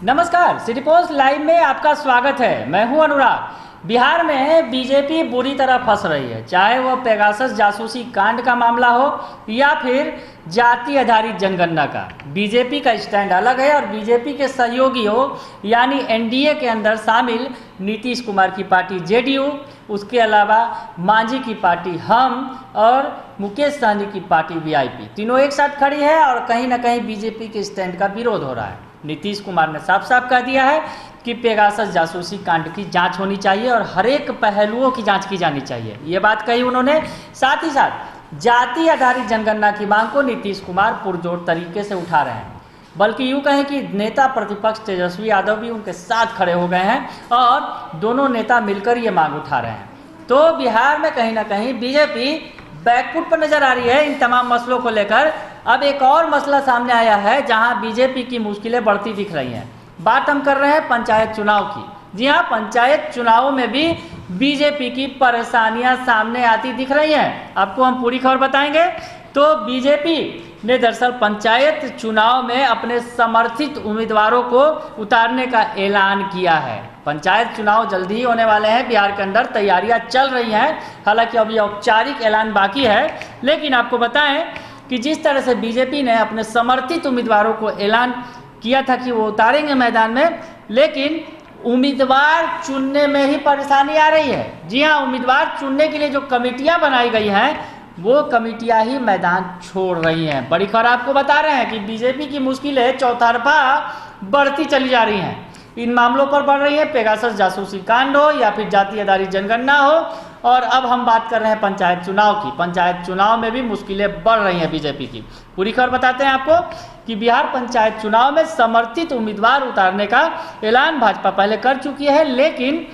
नमस्कार, city post live में आपका स्वागत है। मैं हूं अनुराग। बिहार में बीजेपी बुरी तरह फंस रही है, चाहे वह पेगासस जासूसी कांड का मामला हो या फिर जाति आधारित जनगणना का। बीजेपी का स्टैंड अलग है और बीजेपी के सहयोगी हो यानी एनडीए के अंदर शामिल नीतीश कुमार की पार्टी जेडीयू, उसके अलावा मांझी की पार्टी हम और मुकेश सहनी की पार्टी वीआईपी, तीनों एक साथ खड़ी है और कहीं ना कहीं बीजेपी के स्टैंड का विरोध हो रहा है। नीतीश कुमार ने साफ साफ कह दिया है कि पेगासस जासूसी कांड की जांच होनी चाहिए और हर एक पहलुओं की जांच की जानी चाहिए, ये बात कही उन्होंने। साथ ही साथ जाति आधारित जनगणना की मांग को नीतीश कुमार पुरजोर तरीके से उठा रहे हैं, बल्कि यूँ कहें कि नेता प्रतिपक्ष तेजस्वी यादव भी उनके साथ खड़े हो गए हैं और दोनों नेता मिलकर ये मांग उठा रहे हैं। तो बिहार में कहीं ना कहीं बीजेपी बैकफुट पर नजर आ रही है इन तमाम मसलों को लेकर। अब एक और मसला सामने आया है जहां बीजेपी की मुश्किलें बढ़ती दिख रही हैं। बात हम कर रहे हैं पंचायत चुनाव की। जी हां, पंचायत चुनावों में भी बीजेपी की परेशानियां सामने आती दिख रही हैं। आपको हम पूरी खबर बताएंगे। तो बीजेपी ने दरअसल पंचायत चुनाव में अपने समर्थित उम्मीदवारों को उतारने का ऐलान किया है। पंचायत चुनाव जल्दी ही होने वाले हैं, बिहार के अंदर तैयारियां चल रही हैं। हालांकि अभी औपचारिक ऐलान बाकी है, लेकिन आपको बताएं कि जिस तरह से बीजेपी ने अपने समर्थित उम्मीदवारों को ऐलान किया था कि वो उतारेंगे मैदान में, लेकिन उम्मीदवार चुनने में ही परेशानी आ रही है। जी हाँ, उम्मीदवार चुनने के लिए जो कमेटियां बनाई गई हैं वो कमेटियां ही मैदान छोड़ रही हैं। बड़ी खबर आपको बता रहे हैं कि बीजेपी की मुश्किलें चौतरफा बढ़ती चली जा रही हैं। इन मामलों पर बढ़ रही है, पेगासस जासूसी कांड हो या फिर जाति आधारित जनगणना हो। और अब हम बात कर रहे हैं पंचायत चुनाव की। पंचायत चुनाव में भी मुश्किलें बढ़ रही हैं बीजेपी की। पूरी खबर बताते हैं आपको कि बिहार पंचायत चुनाव में समर्थित उम्मीदवार उतारने का ऐलान भाजपा पहले कर चुकी है, लेकिन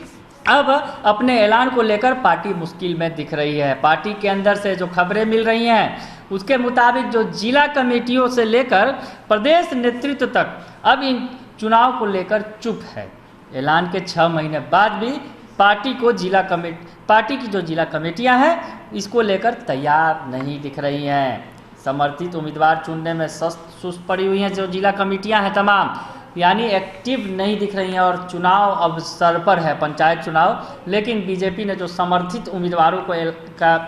अब अपने ऐलान को लेकर पार्टी मुश्किल में दिख रही है। पार्टी के अंदर से जो खबरें मिल रही हैं उसके मुताबिक जो जिला कमेटियों से लेकर प्रदेश नेतृत्व तक अब इन चुनाव को लेकर चुप है। ऐलान के 6 महीने बाद भी पार्टी की जो जिला कमेटियां हैं इसको लेकर तैयार नहीं दिख रही हैं। समर्थित उम्मीदवार चुनने में सुस्त पड़ी हुई हैं जो जिला कमेटियां हैं तमाम, यानी एक्टिव नहीं दिख रही हैं। और चुनाव अब सर पर है, पंचायत चुनाव, लेकिन बीजेपी ने जो समर्थित उम्मीदवारों को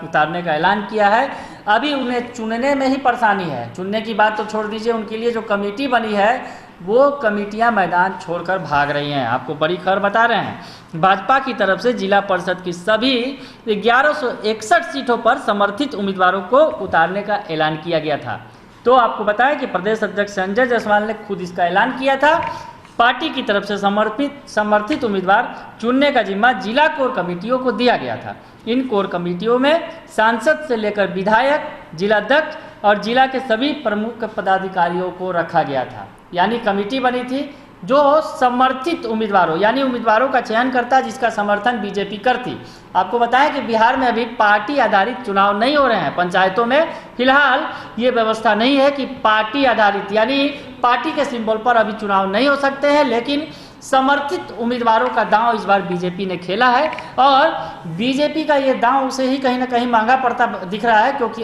उतारने का ऐलान किया है, अभी उन्हें चुनने में ही परेशानी है। चुनने की बात तो छोड़ दीजिए, उनके लिए जो कमेटी बनी है वो कमेटियां मैदान छोड़कर भाग रही हैं। आपको बड़ी खबर बता रहे हैं, भाजपा की तरफ से जिला परिषद की सभी 1161 सीटों पर समर्थित उम्मीदवारों को उतारने का ऐलान किया गया था। तो आपको बताएं कि प्रदेश अध्यक्ष संजय जायसवाल ने खुद इसका ऐलान किया था। पार्टी की तरफ से समर्थित उम्मीदवार चुनने का जिम्मा जिला कोर कमेटियों को दिया गया था। इन कोर कमेटियों में सांसद से लेकर विधायक, जिलाध्यक्ष और जिला के सभी प्रमुख पदाधिकारियों को रखा गया था। यानी कमेटी बनी थी जो समर्थित उम्मीदवारों यानी उम्मीदवारों का चयन करता जिसका समर्थन बीजेपी करती। आपको बताएं कि बिहार में अभी पार्टी आधारित चुनाव नहीं हो रहे हैं। पंचायतों में फिलहाल ये व्यवस्था नहीं है कि पार्टी आधारित यानी पार्टी के सिंबल पर अभी चुनाव नहीं हो सकते हैं, लेकिन समर्थित उम्मीदवारों का दांव इस बार बीजेपी ने खेला है और बीजेपी का ये दांव उसे ही कहीं ना कहीं महंगा पड़ता दिख रहा है, क्योंकि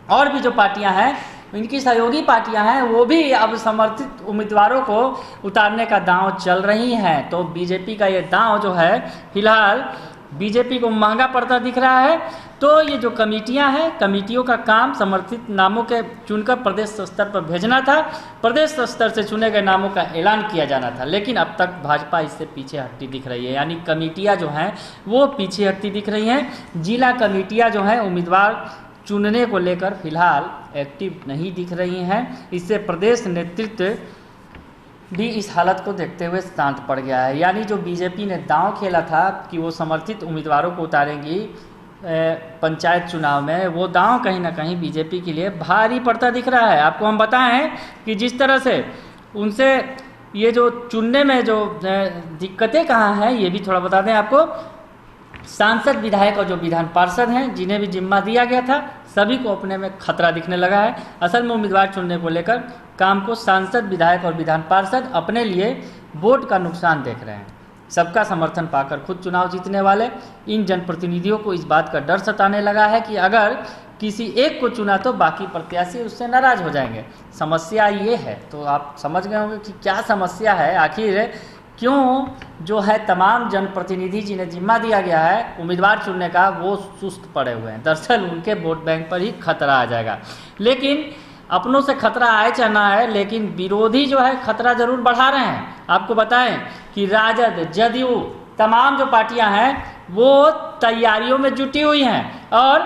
और भी जो पार्टियां हैं, इनकी सहयोगी पार्टियां हैं, वो भी अब समर्थित उम्मीदवारों को उतारने का दांव चल रही हैं। तो बीजेपी का ये दांव जो है फिलहाल बीजेपी को महंगा पड़ता दिख रहा है। तो ये जो कमेटियां हैं, कमेटियों का काम समर्थित नामों के चुनकर प्रदेश स्तर पर भेजना था। प्रदेश स्तर से चुने गए नामों का ऐलान किया जाना था, लेकिन अब तक भाजपा इससे पीछे हटती दिख रही है। यानी कमेटियां जो हैं वो पीछे हटती दिख रही हैं। जिला कमेटियां जो हैं उम्मीदवार चुनने को लेकर फिलहाल एक्टिव नहीं दिख रही हैं। इससे प्रदेश नेतृत्व भी इस हालत को देखते हुए शांत पड़ गया है। यानी जो बीजेपी ने दांव खेला था कि वो समर्थित उम्मीदवारों को उतारेंगी पंचायत चुनाव में, वो दांव कहीं ना कहीं बीजेपी के लिए भारी पड़ता दिख रहा है। आपको हम बताएं कि जिस तरह से उनसे ये जो चुनने में जो दिक्कतें कहाँ हैं ये भी थोड़ा बता दें आपको। सांसद, विधायक और जो विधान पार्षद हैं जिन्हें भी जिम्मा दिया गया था, सभी को अपने में खतरा दिखने लगा है। असल में उम्मीदवार चुनने को लेकर काम को सांसद, विधायक और विधान पार्षद अपने लिए वोट का नुकसान देख रहे हैं। सबका समर्थन पाकर खुद चुनाव जीतने वाले इन जनप्रतिनिधियों को इस बात का डर सताने लगा है कि अगर किसी एक को चुना तो बाकी प्रत्याशी उससे नाराज हो जाएंगे। समस्या ये है। तो आप समझ गए होंगे कि क्या समस्या है, आखिर क्यों जो है तमाम जनप्रतिनिधि जिन्हें जिम्मा दिया गया है उम्मीदवार चुनने का वो सुस्त पड़े हुए हैं। दरअसल उनके वोट बैंक पर ही खतरा आ जाएगा। लेकिन अपनों से खतरा आए चाहे ना है, लेकिन विरोधी जो है खतरा जरूर बढ़ा रहे हैं। आपको बताएं कि राजद, जदयू, तमाम जो पार्टियां हैं वो तैयारियों में जुटी हुई हैं और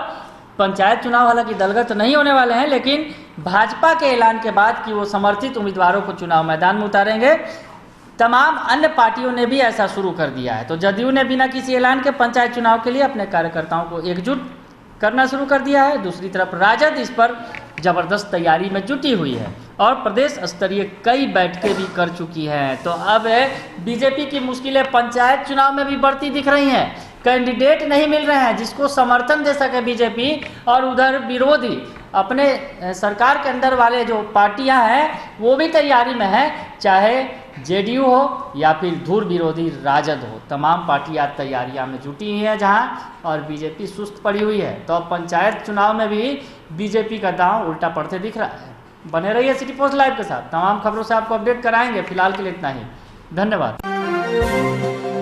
पंचायत चुनाव हालांकि दलगत नहीं होने वाले हैं, लेकिन भाजपा के ऐलान के बाद कि वो समर्थित उम्मीदवारों को चुनाव मैदान में उतारेंगे, तमाम अन्य पार्टियों ने भी ऐसा शुरू कर दिया है। तो जदयू ने बिना किसी ऐलान के पंचायत चुनाव के लिए अपने कार्यकर्ताओं को एकजुट करना शुरू कर दिया है। दूसरी तरफ राजद इस पर जबरदस्त तैयारी में जुटी हुई है और प्रदेश स्तरीय कई बैठकें भी कर चुकी हैं। तो अब बीजेपी की मुश्किलें पंचायत चुनाव में भी बढ़ती दिख रही हैं। कैंडिडेट नहीं मिल रहे हैं जिसको समर्थन दे सके बीजेपी, और उधर विरोधी अपने सरकार के अंदर वाले जो पार्टियां हैं वो भी तैयारी में हैं, चाहे जेडीयू हो या फिर धुर विरोधी राजद हो। तमाम पार्टियां तैयारियां में जुटी हुई हैं जहां, और बीजेपी सुस्त पड़ी हुई है। तो अब पंचायत चुनाव में भी बीजेपी का दांव उल्टा पड़ते दिख रहा है। बने रहिए सिटी पोस्ट लाइव के साथ, तमाम खबरों से आपको अपडेट कराएंगे। फिलहाल के लिए इतना ही, धन्यवाद।